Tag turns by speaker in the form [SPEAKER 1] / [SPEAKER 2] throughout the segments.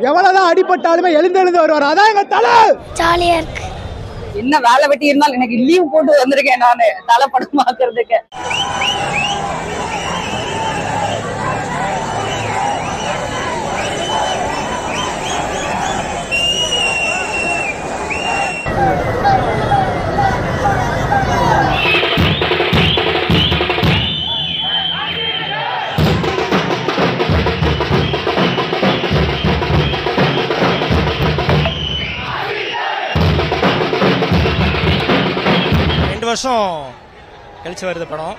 [SPEAKER 1] எவ்வளவுதான் அடிபட்டாலுமே எழுந்து வருவார். அதான் எங்க தலை.
[SPEAKER 2] ஜாலியா இருக்கு.
[SPEAKER 3] என்ன வேலை வெட்டி இருந்தாலும் எனக்கு லீவ் போட்டு வந்திருக்கேன் நானு தலை படம் பாக்குறதுக்கு.
[SPEAKER 4] வருஷம் கழிச்சு வருது படம்.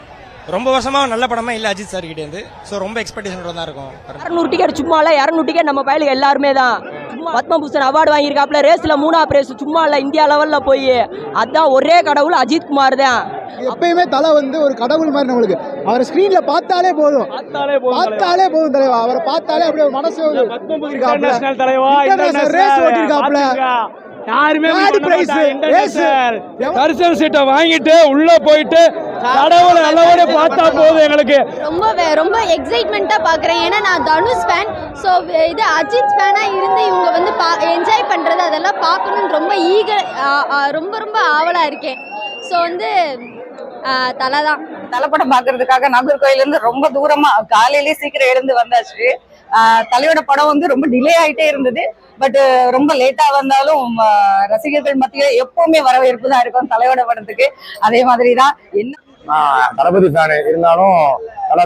[SPEAKER 4] ரொம்ப வருஷமா நல்ல படமா இல்ல அஜித் சார் கிட்டே இருந்து. ஸோ ரொம்ப எக்ஸ்பெக்டேஷனோட தான் இருக்கும்.
[SPEAKER 5] 200 டிக்கெட் சும்மா இல்ல, 200 டிக்கெட் நம்ம பயிலுக்கு எல்லாருமே தான். பத்மபூஷன் அவார்டு வாங்கியிருக்காப்ல, ரேஸ்ல 3ஆவது பிரைஸ் சும்மா இல்ல, இந்தியா லெவல்ல போய். அதான் ஒரே கடவுள் அஜித் குமார் தான்.
[SPEAKER 1] எப்பயுமே தலை ஒரு கடவுள் மாதிரி நம்மளுக்கு. அவரை ஸ்கிரீன்ல பார்த்தாலே போதும் தலைவா. அவரை பார்த்தாலே அப்படியே மனசு ரேஸ் ஓட்டிருக்காப்ல.
[SPEAKER 6] தரிசன சீட்டை வாங்கிட்டு உள்ள போயிட்டு கடவுளை நல்லபடியா பார்த்தா போதும் எங்களுக்கு.
[SPEAKER 2] ரொம்ப எக்ஸைட்மெண்டா பாக்குறேன். ஏன்னா நான் தனுஷ் ஃபேன். ஸோ இது அஜித் ஃபேனா இருந்து இவங்க வந்து என்ஜாய் பண்றது அதெல்லாம் பார்க்கணும்னு ரொம்ப ரொம்ப ஆவலா இருக்கேன். ஸோ வந்து
[SPEAKER 3] தலைப்படம் பாக்குறதுக்காக நாகர்கோயில இருந்து ரொம்ப தூரமா காலையிலேயே சீக்கிரம் எழுந்து வந்தாச்சு. தலையோட படம் வந்து ரொம்ப டிலே ஆயிட்டே இருந்தது. பட் ரொம்ப லேட்டா வந்தாலும் ரசிகர்கள் மத்தியில எப்பவுமே வரவேற்பு தான் இருக்கும் தலையோட படத்துக்கு. அதே மாதிரிதான் என்ன
[SPEAKER 7] தளபதி ஃபேன் இருந்தாலும்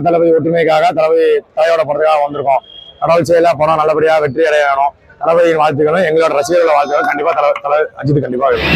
[SPEAKER 7] தளபதி ஒற்றுமைக்காக தலையோட படத்துக்காக வந்திருக்கோம். கடவுள் செயலா படம் நல்லபடியா வெற்றி அடைய வேணும். தளபதியின் வாழ்த்துக்களும் எங்களோட ரசிகர்களோட வாழ்த்துக்களும் கண்டிப்பா தலை அஜித் கண்டிப்பா வேணும்.